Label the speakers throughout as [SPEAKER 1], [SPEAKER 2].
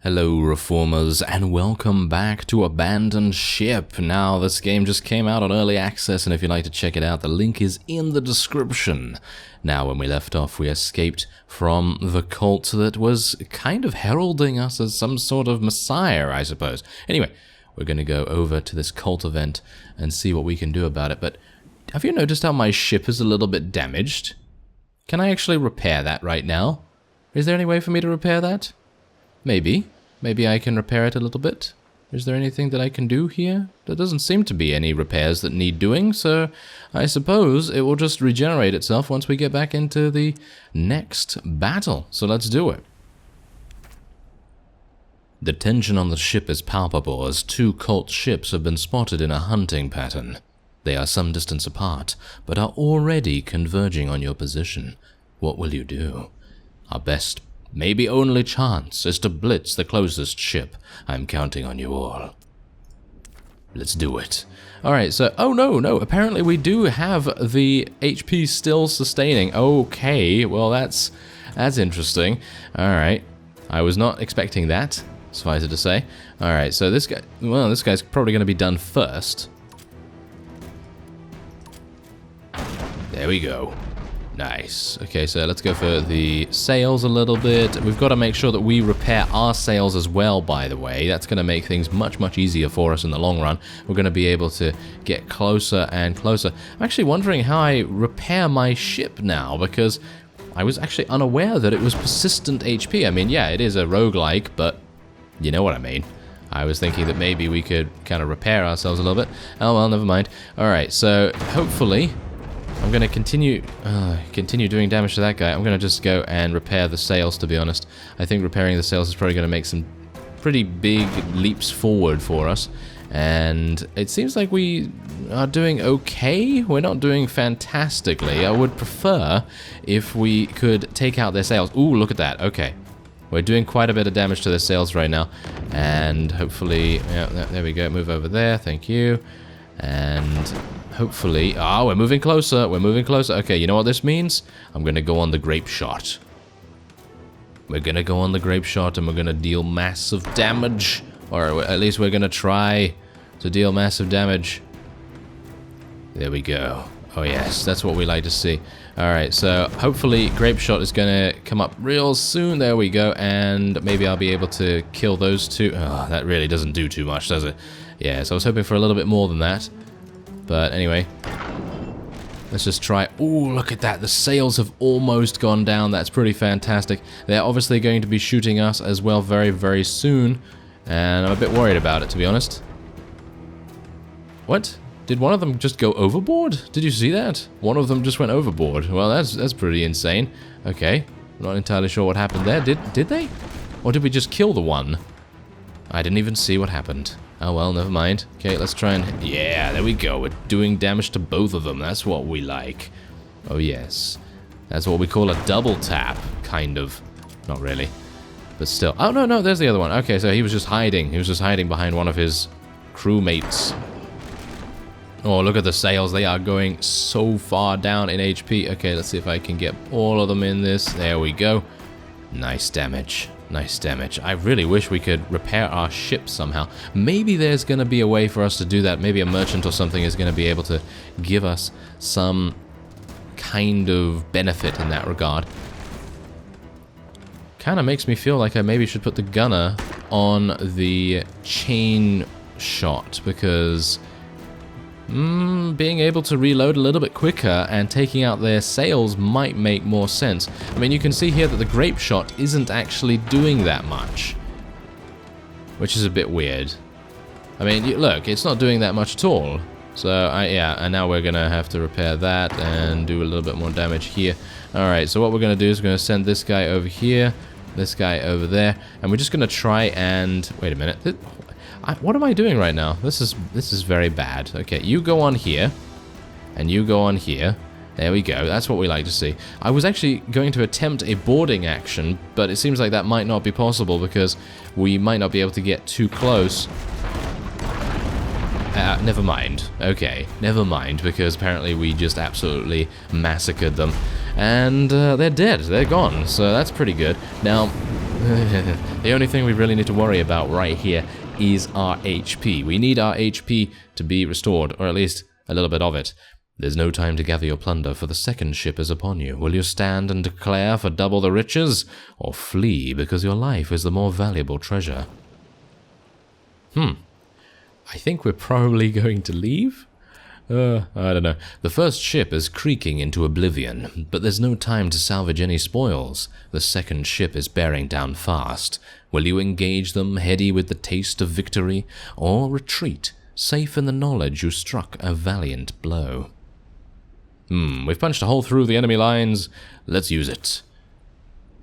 [SPEAKER 1] Hello Reformers and welcome back to Abandoned Ship. Now this game just came out on early access and if you'd like to check it out the link is in the description. Now when we left off we escaped from the cult that was kind of heralding us as some sort of messiah I suppose. Anyway, we're going to go over to this cult event and see what we can do about it. But have you noticed how my ship is a little bit damaged? Can I actually repair that right now? Is there any way for me to repair that? Maybe. Maybe I can repair it a little bit. Is there anything that I can do here? There doesn't seem to be any repairs that need doing, so I suppose it will just regenerate itself once we get back into the next battle. So let's do it. The tension on the ship is palpable as two cult ships have been spotted in a hunting pattern. They are some distance apart, but are already converging on your position. What will you do? Our best, maybe only chance is to blitz the closest ship. I'm counting on you all. Let's do it. Alright, so, oh no, apparently we do have the HP still sustaining. Okay, well that's interesting. Alright, I was not expecting that, suffice it to say. Alright, so this guy's probably going to be done first. There we go. Nice. Okay, so let's go for the sails a little bit. We've got to make sure that we repair our sails as well, by the way. That's going to make things much easier for us in the long run. We're going to be able to get closer and closer. I'm actually wondering how I repair my ship now, because I was actually unaware that it was persistent HP. I mean, yeah, it is a roguelike, but you know what I mean. I was thinking that maybe we could kind of repair ourselves a little bit. Oh, well, never mind. Alright, so hopefully I'm going to continue doing damage to that guy. I'm going to just go and repair the sails, to be honest. I think repairing the sails is probably going to make some pretty big leaps forward for us. And it seems like we are doing okay. We're not doing fantastically. I would prefer if we could take out their sails. Ooh, look at that. Okay. We're doing quite a bit of damage to their sails right now. And hopefully, yeah, there we go. Move over there. Thank you. And hopefully, we're moving closer. We're moving closer. Okay, you know what this means? I'm going to go on the grape shot. We're going to go on the grape shot and we're going to deal massive damage. Or at least we're going to try to deal massive damage. There we go. Oh yes, that's what we like to see. Alright, so hopefully grape shot is going to come up real soon. There we go. And maybe I'll be able to kill those two. Oh, that really doesn't do too much, does it? Yeah, so I was hoping for a little bit more than that. But anyway, let's just try. Ooh, look at that. The sails have almost gone down. That's pretty fantastic. They're obviously going to be shooting us as well very soon. And I'm a bit worried about it, to be honest. What? Did one of them just go overboard? Did you see that? One of them just went overboard. Well, that's pretty insane. Okay, I'm not entirely sure what happened there. Did they? Or did we just kill the one? I didn't even see what happened. Oh well, never mind. Okay, let's try and... Yeah, there we go. We're doing damage to both of them. That's what we like. Oh yes. That's what we call a double tap, kind of. Not really. But still. Oh, no, there's the other one. Okay, so he was just hiding. He was just hiding behind one of his crewmates. Oh, look at the sails. They are going so far down in HP. Okay, let's see if I can get all of them in this. There we go. Nice damage. Nice damage. I really wish we could repair our ship somehow. Maybe there's going to be a way for us to do that. Maybe a merchant or something is going to be able to give us some kind of benefit in that regard. Kind of makes me feel like I maybe should put the gunner on the chain shot because being able to reload a little bit quicker and taking out their sails might make more sense. I mean, you can see here that the grape shot isn't actually doing that much, which is a bit weird. I mean, look, it's not doing that much at all. So, yeah, and now we're going to have to repair that and do a little bit more damage here. Alright, so what we're going to do is we're going to send this guy over here, this guy over there, and we're just going to try and... Wait a minute. What am I doing right now? This is very bad. Okay, you go on here, and you go on here. There we go. That's what we like to see. I was actually going to attempt a boarding action, but it seems like that might not be possible because we might not be able to get too close. Never mind. Okay, never mind, because apparently we just absolutely massacred them. And they're dead. They're gone, so that's pretty good. Now, The only thing we really need to worry about right here is our HP. We need our HP to be restored, or at least a little bit of it. There's no time to gather your plunder, for the second ship is upon you. Will you stand and declare for double the riches, or flee because your life is the more valuable treasure? I think we're probably going to leave? I don't know. The first ship is creaking into oblivion, but there's no time to salvage any spoils. The second ship is bearing down fast. Will you engage them, heady with the taste of victory, or retreat, safe in the knowledge you struck a valiant blow? We've punched a hole through the enemy lines. Let's use it.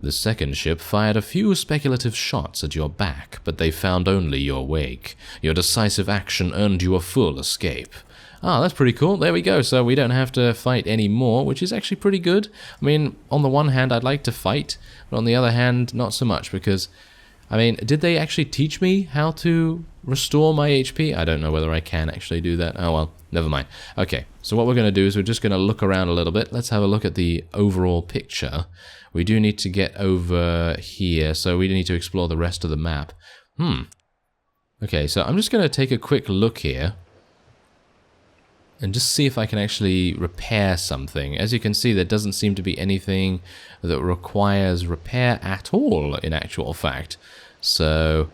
[SPEAKER 1] The second ship fired a few speculative shots at your back, but they found only your wake. Your decisive action earned you a full escape. Ah, that's pretty cool. There we go. So we don't have to fight anymore, which is actually pretty good. I mean, on the one hand, I'd like to fight, but on the other hand, not so much, because, I mean, did they actually teach me how to restore my HP? I don't know whether I can actually do that. Oh, well, never mind. Okay, so what we're going to do is we're just going to look around a little bit. Let's have a look at the overall picture. We do need to get over here, so we need to explore the rest of the map. Okay, so I'm just going to take a quick look here and just see if I can actually repair something. As you can see, there doesn't seem to be anything that requires repair at all, in actual fact. So,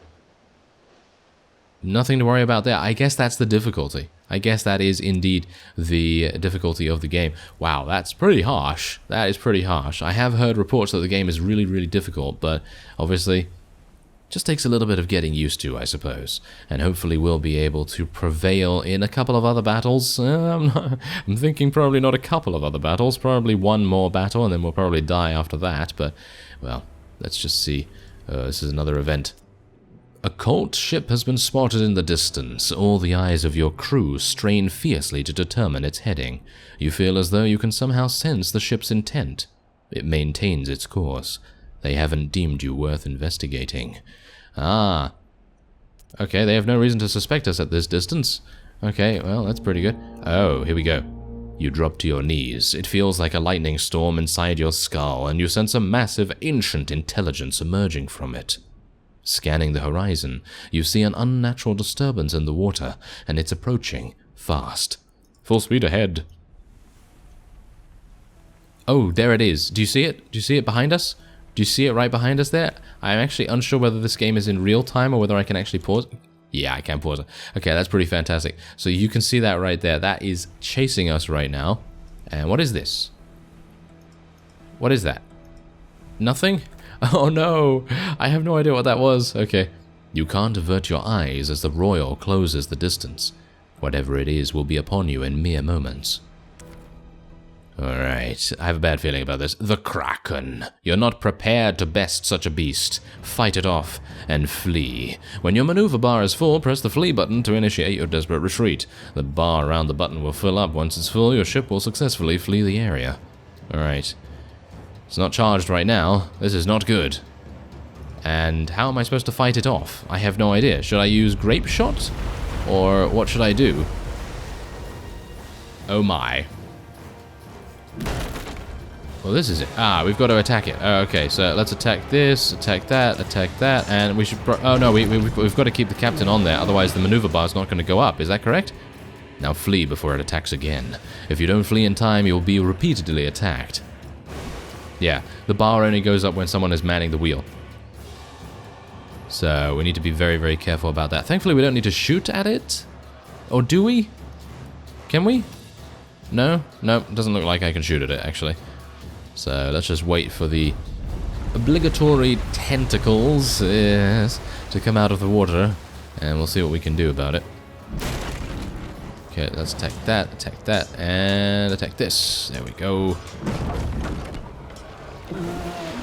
[SPEAKER 1] nothing to worry about there. I guess that's the difficulty. I guess that is indeed the difficulty of the game. Wow, that's pretty harsh. That is pretty harsh. I have heard reports that the game is really, really difficult, but obviously just takes a little bit of getting used to, I suppose. And hopefully we'll be able to prevail in a couple of other battles. I'm thinking probably not a couple of other battles, probably one more battle, and then we'll probably die after that. But, well, let's just see. This is another event. A Colt ship has been spotted in the distance. All the eyes of your crew strain fiercely to determine its heading. You feel as though you can somehow sense the ship's intent. It maintains its course. They haven't deemed you worth investigating. Ah. Okay, they have no reason to suspect us at this distance. Okay, well, that's pretty good. Oh, here we go. You drop to your knees. It feels like a lightning storm inside your skull, and you sense a massive, ancient intelligence emerging from it. Scanning the horizon, you see an unnatural disturbance in the water, and it's approaching, fast. Full speed ahead. Oh, there it is. Do you see it? Do you see it behind us? Do you see it right behind us there? I'm actually unsure whether this game is in real time or whether I can actually pause. Yeah, I can pause it. Okay, that's pretty fantastic. So you can see that right there. That is chasing us right now. And what is this? What is that? Nothing? Oh no, I have no idea what that was. Okay. You can't avert your eyes as the Royal closes the distance. Whatever it is will be upon you in mere moments. Alright, I have a bad feeling about this. The Kraken. You're not prepared to best such a beast. Fight it off and flee. When your maneuver bar is full, press the flee button to initiate your desperate retreat. The bar around the button will fill up. Once it's full, your ship will successfully flee the area. Alright. It's not charged right now. This is not good. And how am I supposed to fight it off? I have no idea. Should I use grape shot? Or what should I do? Oh my. Well, this is it. Ah, we've got to attack it. Okay, so let's attack this, attack that, and we should... oh no, we've got to keep the captain on there, otherwise the maneuver bar is not going to go up. Is that correct? Now flee before it attacks again. If you don't flee in time, you'll be repeatedly attacked. Yeah, the bar only goes up when someone is manning the wheel. So we need to be very, very careful about that. Thankfully, we don't need to shoot at it. Or do we? Can we? No? No, doesn't look like I can shoot at it, actually. So let's just wait for the obligatory tentacles, yes, to come out of the water, and we'll see what we can do about it. Okay, let's attack that, and attack this. There we go.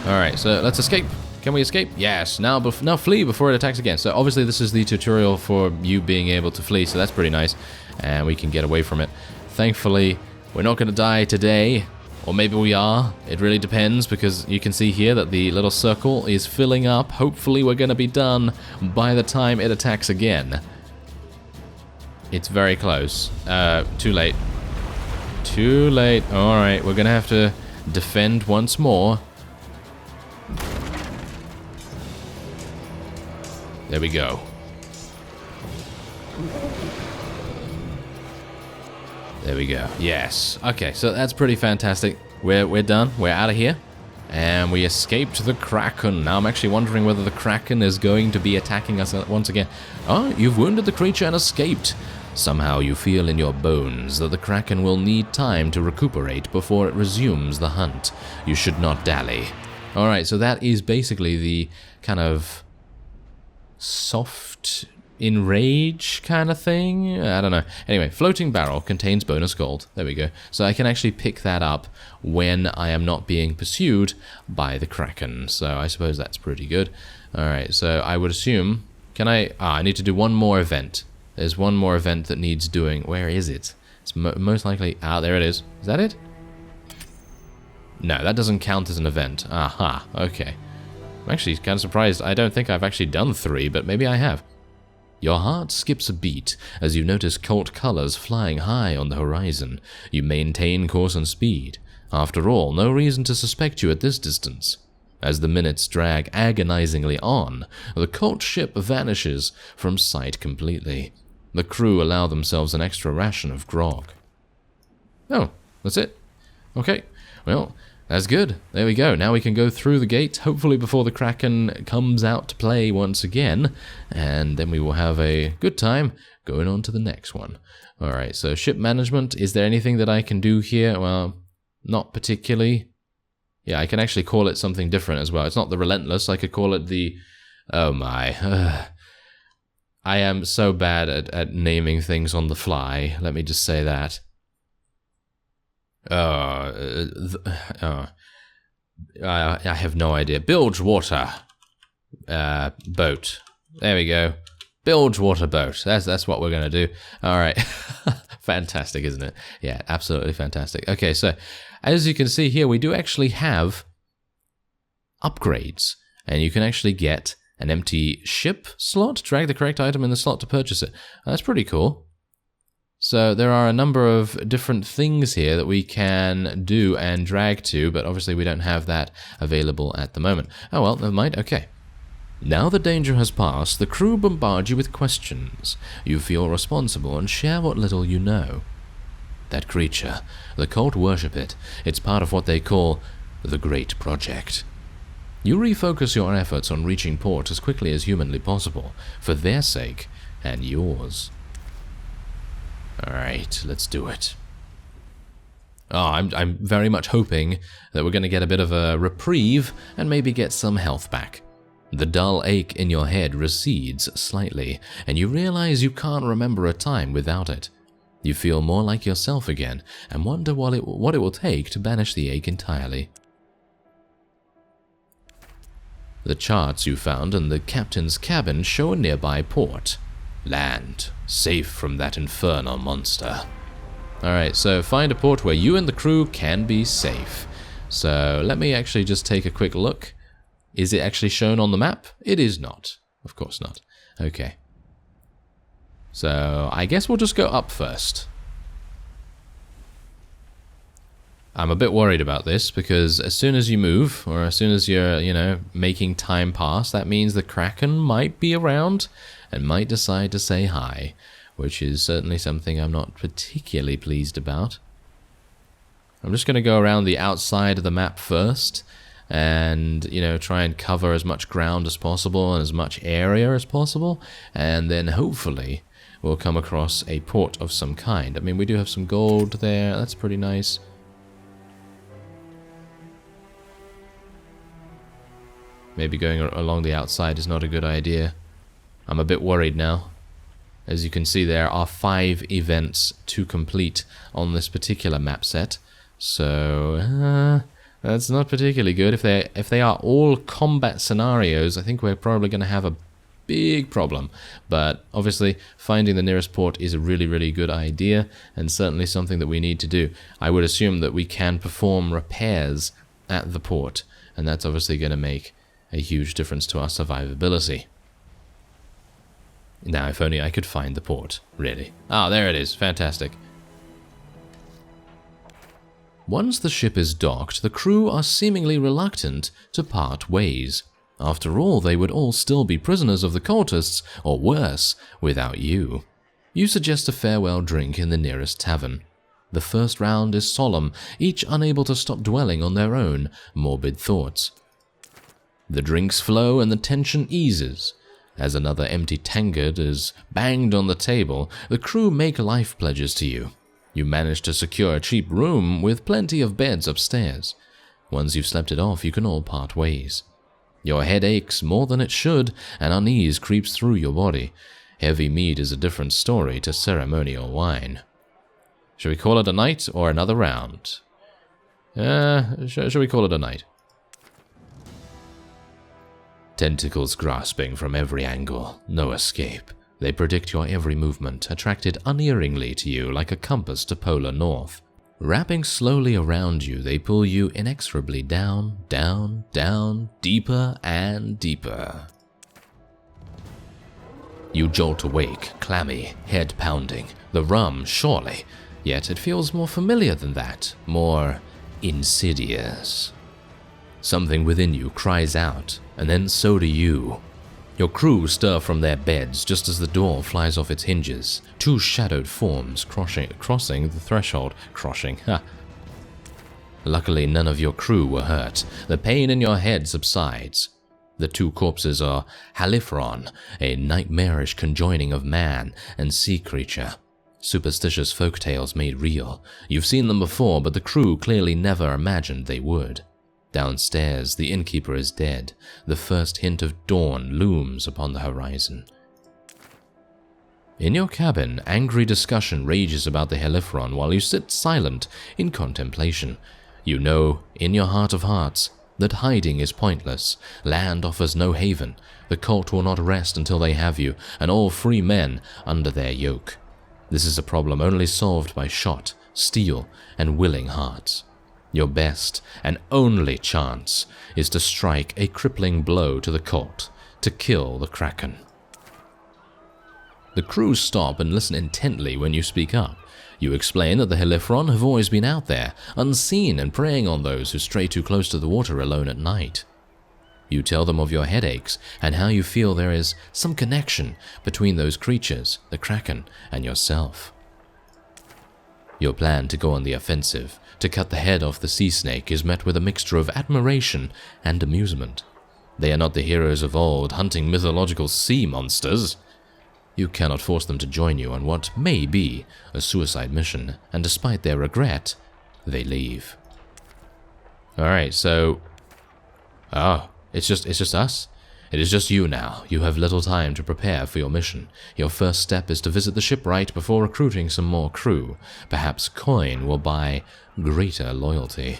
[SPEAKER 1] Alright, so let's escape. Can we escape? Yes. Now flee before it attacks again. So obviously this is the tutorial for you being able to flee, so that's pretty nice. And we can get away from it. Thankfully, we're not going to die today. Or maybe we are. It really depends, because you can see here that the little circle is filling up. Hopefully we're going to be done by the time it attacks again. It's very close. Too late. Too late. Alright, we're going to have to defend once more. There we go. There we go. Yes. Okay, so that's pretty fantastic. We're done. We're out of here. And we escaped the Kraken. Now I'm actually wondering whether the Kraken is going to be attacking us once again. Oh, you've wounded the creature and escaped. Somehow you feel in your bones that the Kraken will need time to recuperate before it resumes the hunt. You should not dally. Alright, so that is basically the kind of soft enrage kind of thing? I don't know. Anyway, floating barrel contains bonus gold. There we go. So I can actually pick that up when I am not being pursued by the Kraken. So I suppose that's pretty good. Alright, so I would assume... Can I... I need to do one more event. There's one more event that needs doing. Where is it? It's most likely... there it is. Is that it? No, that doesn't count as an event. Aha, okay. I'm actually kind of surprised. I don't think I've actually done 3, but maybe I have. Your heart skips a beat as you notice cult colors flying high on the horizon. You maintain course and speed. After all, no reason to suspect you at this distance. As the minutes drag agonizingly on, the cult ship vanishes from sight completely. The crew allow themselves an extra ration of grog. Oh, that's it. Okay, well... That's good. There we go. Now we can go through the gate, hopefully before the Kraken comes out to play once again. And then we will have a good time going on to the next one. Alright, so ship management. Is there anything that I can do here? Well, not particularly. Yeah, I can actually call it something different as well. It's not the Relentless. I could call it the... Oh my. I am so bad at naming things on the fly. Let me just say that. I have no idea. Bilgewater boat. There we go. Bilgewater boat. That's what we're gonna do. All right. Fantastic, isn't it? Yeah, absolutely fantastic. Okay, so as you can see here, we do actually have upgrades, and you can actually get an empty ship slot. Drag the correct item in the slot to purchase it. That's pretty cool. So there are a number of different things here that we can do and drag to, but obviously we don't have that available at the moment. Oh well, never mind, okay. Now the danger has passed, the crew bombard you with questions. You feel responsible and share what little you know. That creature, the cult worship it. It's part of what they call the Great Project. You refocus your efforts on reaching port as quickly as humanly possible, for their sake and yours. Alright, let's do it. Oh, I'm very much hoping that we're going to get a bit of a reprieve and maybe get some health back. The dull ache in your head recedes slightly, and you realize you can't remember a time without it. You feel more like yourself again, and wonder what it will take to banish the ache entirely. The charts you found in the captain's cabin show a nearby port. Land, safe from that infernal monster. Alright, so find a port where you and the crew can be safe. So let me actually just take a quick look. Is it actually shown on the map? It is not. Of course not. Okay. So I guess we'll just go up first. I'm a bit worried about this because as soon as you move, or as soon as you're, making time pass, that means the Kraken might be around and might decide to say hi, which is certainly something I'm not particularly pleased about. I'm just going to go around the outside of the map first and, try and cover as much ground as possible and as much area as possible, and then hopefully we'll come across a port of some kind. I mean, we do have some gold there, that's pretty nice. Maybe going along the outside is not a good idea. I'm a bit worried now. As you can see, there are 5 events to complete on this particular map set. So, that's not particularly good. If they are all combat scenarios, I think we're probably going to have a big problem. But obviously, finding the nearest port is a really, really good idea, and certainly something that we need to do. I would assume that we can perform repairs at the port, and that's obviously going to make a huge difference to our survivability. Now, if only I could find the port, really. Ah, there it is. Fantastic. Once the ship is docked, the crew are seemingly reluctant to part ways. After all, they would all still be prisoners of the cultists, or worse, without you. You suggest a farewell drink in the nearest tavern. The first round is solemn, each unable to stop dwelling on their own morbid thoughts. The drinks flow and the tension eases. As another empty tankard is banged on the table, the crew make life pledges to you. You manage to secure a cheap room with plenty of beds upstairs. Once you've slept it off, you can all part ways. Your head aches more than it should, and unease creeps through your body. Heavy mead is a different story to ceremonial wine. Shall we call it a night or another round? Shall we call it a night? Tentacles grasping from every angle, no escape. They predict your every movement, attracted unerringly to you like a compass to polar north. Wrapping slowly around you, they pull you inexorably down, down, down, deeper and deeper. You jolt awake, clammy, head pounding. The rum, surely. Yet it feels more familiar than that, more insidious. Something within you cries out, and then so do you. Your crew stir from their beds just as the door flies off its hinges. Two shadowed forms crossing the threshold. Luckily, none of your crew were hurt. The pain in your head subsides. The two corpses are Haliphron, a nightmarish conjoining of man and sea creature. Superstitious folktales made real. You've seen them before, but the crew clearly never imagined they would. Downstairs, the innkeeper is dead. The first hint of dawn looms upon the horizon. In your cabin, angry discussion rages about the Haliphron while you sit silent in contemplation. You know, in your heart of hearts, that hiding is pointless. Land offers no haven. The cult will not rest until they have you, and all free men under their yoke. This is a problem only solved by shot, steel, and willing hearts. Your best and only chance is to strike a crippling blow to the cult, to kill the Kraken. The crew stop and listen intently when you speak up. You explain that the Haliphron have always been out there, unseen and preying on those who stray too close to the water alone at night. You tell them of your headaches and how you feel there is some connection between those creatures, the Kraken, and yourself. Your plan to go on the offensive, to cut the head off the sea snake, is met with a mixture of admiration and amusement. They are not the heroes of old, hunting mythological sea monsters. You cannot force them to join you on what may be a suicide mission, and despite their regret, they leave. Alright, so... Oh, it's just us. It is just you now. You have little time to prepare for your mission. Your first step is to visit the shipwright before recruiting some more crew. Perhaps coin will buy greater loyalty.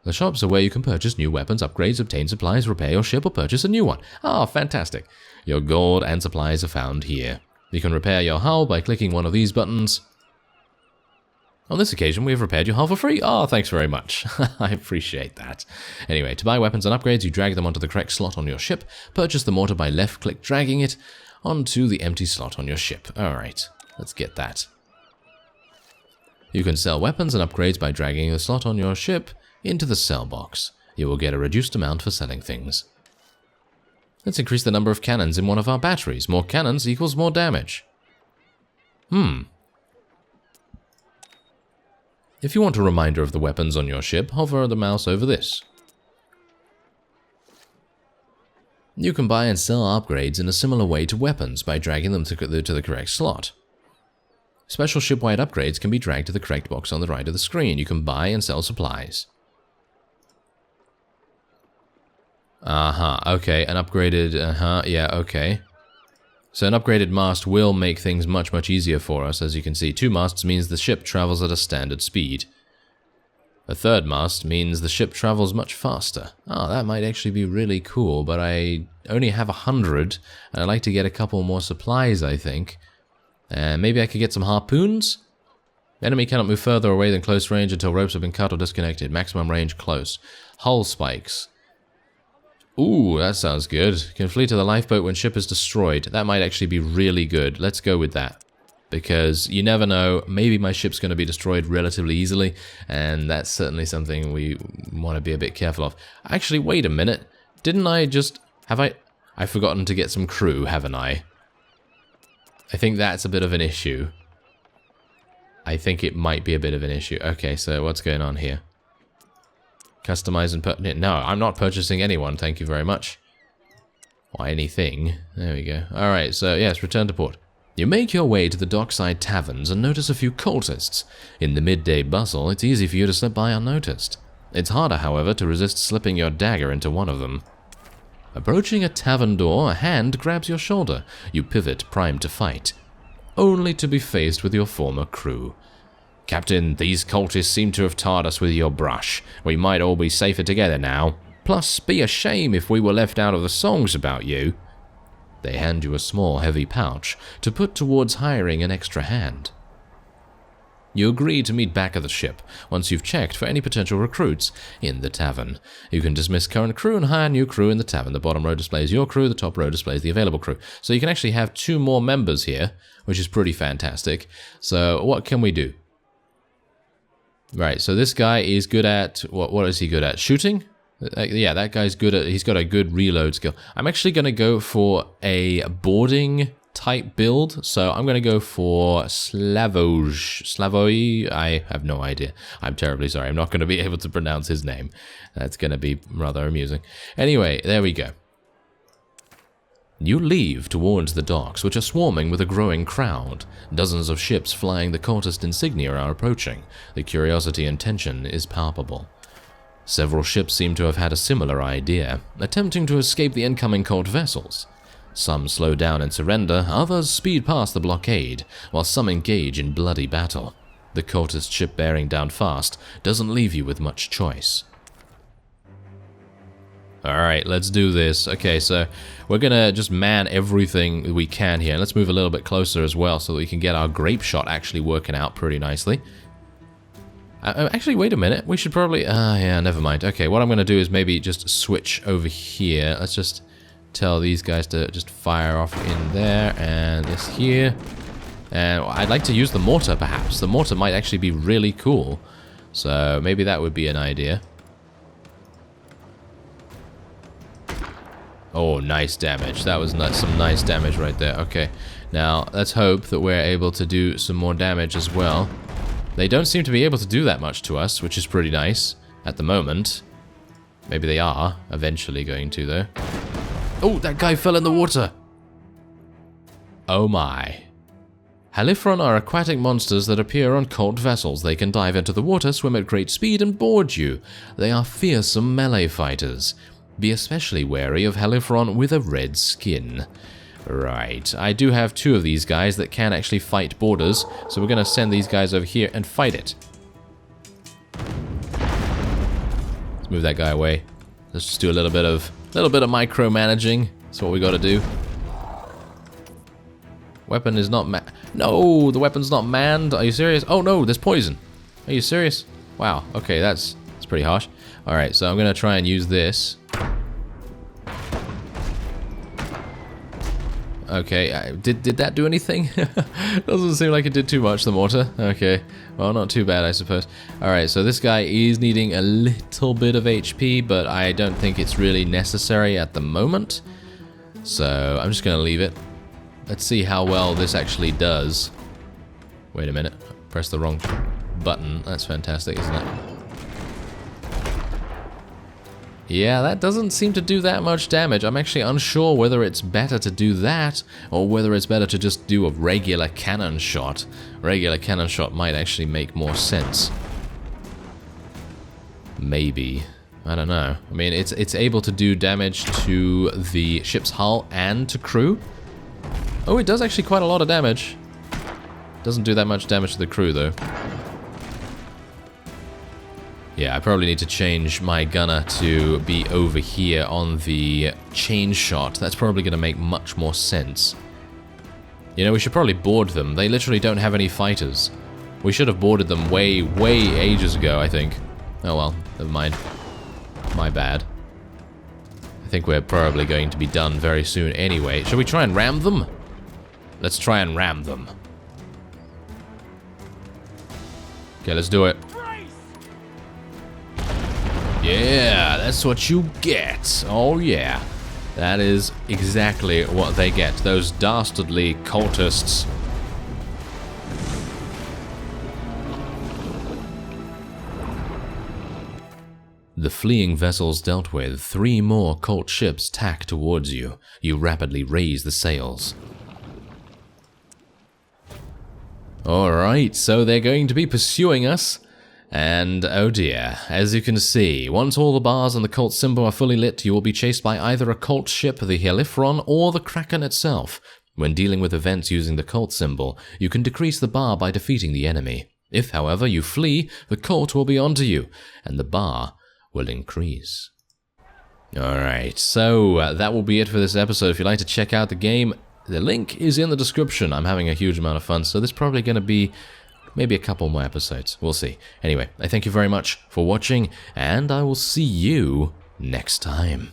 [SPEAKER 1] The shops are where you can purchase new weapons, upgrades, obtain supplies, repair your ship, or purchase a new one. Ah, fantastic. Your gold and supplies are found here. You can repair your hull by clicking one of these buttons. On this occasion, we have repaired your hull for free. Oh, thanks very much. I appreciate that. Anyway, to buy weapons and upgrades, you drag them onto the correct slot on your ship. Purchase the mortar by left-click dragging it onto the empty slot on your ship. Alright, let's get that. You can sell weapons and upgrades by dragging the slot on your ship into the sell box. You will get a reduced amount for selling things. Let's increase the number of cannons in one of our batteries. More cannons equals more damage. If you want a reminder of the weapons on your ship, hover the mouse over this. You can buy and sell upgrades in a similar way to weapons by dragging them to the correct slot. Special ship-wide upgrades can be dragged to the correct box on the right of the screen. You can buy and sell supplies. Okay, an upgraded, yeah, okay. So an upgraded mast will make things much, much easier for us. As you can see, 2 masts means the ship travels at a standard speed. A 3rd mast means the ship travels much faster. That might actually be really cool, but I only have 100, and I'd like to get a couple more supplies, I think. Maybe I could get some harpoons? Enemy cannot move further away than close range until ropes have been cut or disconnected. Maximum range close. Hull spikes. Ooh, that sounds good. Can flee to the lifeboat when ship is destroyed. That might actually be really good. Let's go with that. because you never know, maybe my ship's going to be destroyed relatively easily, and that's certainly something we want to be a bit careful of. Actually, wait a minute. Didn't I just... I've forgotten to get some crew, haven't I? I think that's a bit of an issue. I think it might be a bit of an issue. Okay, so what's going on here? Customize and no, I'm not purchasing anyone, thank you very much. Or anything. There we go. Alright, so yes, return to port. You make your way to the dockside taverns and notice a few cultists. In the midday bustle, it's easy for you to slip by unnoticed. It's harder, however, to resist slipping your dagger into one of them. Approaching a tavern door, a hand grabs your shoulder. You pivot, primed to fight, only to be faced with your former crew. Captain, these cultists seem to have tarred us with your brush. We might all be safer together now. Plus, be a shame if we were left out of the songs about you. They hand you a small, heavy pouch to put towards hiring an extra hand. You agree to meet back at the ship once you've checked for any potential recruits in the tavern. You can dismiss current crew and hire new crew in the tavern. The bottom row displays your crew, the top row displays the available crew. So you can actually have 2 more members here, which is pretty fantastic. So what can we do? Right, so this guy is good at... What is he good at? Shooting? Yeah, that guy's good at... He's got a good reload skill. I'm actually going to go for a boarding type build, so I'm going to go for Slavoj. I have no idea. I'm terribly sorry. I'm not going to be able to pronounce his name. That's going to be rather amusing. Anyway, there we go. You leave towards the docks, which are swarming with a growing crowd. Dozens of ships flying the cultist insignia are approaching. The curiosity and tension is palpable. Several ships seem to have had a similar idea, attempting to escape the incoming cult vessels. Some slow down and surrender, others speed past the blockade, while some engage in bloody battle. The cultist ship bearing down fast doesn't leave you with much choice. Alright, let's do this. Okay, so we're gonna just man everything we can here. Let's move a little bit closer as well so that we can get our grape shot actually working out pretty nicely. Actually, wait a minute. We should probably... yeah, never mind. Okay, what I'm gonna do is maybe just switch over here. Let's just tell these guys to just fire off in there, and this here. And I'd like to use the mortar, perhaps. The mortar might actually be really cool. So maybe that would be an idea. Oh, nice damage. That was some nice damage right there. Okay, now let's hope that we're able to do some more damage as well. They don't seem to be able to do that much to us, which is pretty nice at the moment. Maybe they are eventually going to, though. Oh, that guy fell in the water! Oh my. Haliphron are aquatic monsters that appear on cult vessels. They can dive into the water, swim at great speed, and board you. They are fearsome melee fighters. Be especially wary of Haliphron with a red skin. Right, I do have 2 of these guys that can actually fight borders, so we're going to send these guys over here and fight it. Let's move that guy away. Let's just do a little bit of micromanaging. That's what we got to do. Weapon is not no, the weapon's not manned. Are you serious? Oh no, there's poison. Are you serious? Wow. Okay, that's pretty harsh. All right, so I'm going to try and use this. Okay, did that do anything? Doesn't seem like it did too much, the mortar. Okay, well, not too bad, I suppose. Alright, so this guy is needing a little bit of HP, but I don't think it's really necessary at the moment. So, I'm just going to leave it. Let's see how well this actually does. Wait a minute, press the wrong button. That's fantastic, isn't it? Yeah, that doesn't seem to do that much damage. I'm actually unsure whether it's better to do that, or whether it's better to just do a regular cannon shot. Regular cannon shot might actually make more sense. Maybe. I don't know. I mean, it's able to do damage to the ship's hull and to crew. Oh, it does actually quite a lot of damage. Doesn't do that much damage to the crew, though. Yeah, I probably need to change my gunner to be over here on the chain shot. That's probably going to make much more sense. You know, we should probably board them. They literally don't have any fighters. We should have boarded them way ages ago, I think. Oh well, never mind. My bad. I think we're probably going to be done very soon anyway. Shall we try and ram them? Let's try and ram them. Okay, let's do it. Yeah, that's what you get. Oh yeah. That is exactly what they get. Those dastardly cultists. The fleeing vessels dealt with, 3 more cult ships tack towards you. You rapidly raise the sails. Alright, so they're going to be pursuing us. And oh dear, as you can see, once all the bars and the cult symbol are fully lit, you will be chased by either a cult ship, the Heliphron, or the Kraken itself. When dealing with events using the cult symbol, you can decrease the bar by defeating the enemy. If, however, you flee, the cult will be onto you, and the bar will increase. Alright, so that will be it for this episode. If you'd like to check out the game, the link is in the description. I'm having a huge amount of fun, so there's probably going to be maybe a couple more episodes. We'll see. Anyway, I thank you very much for watching, and I will see you next time.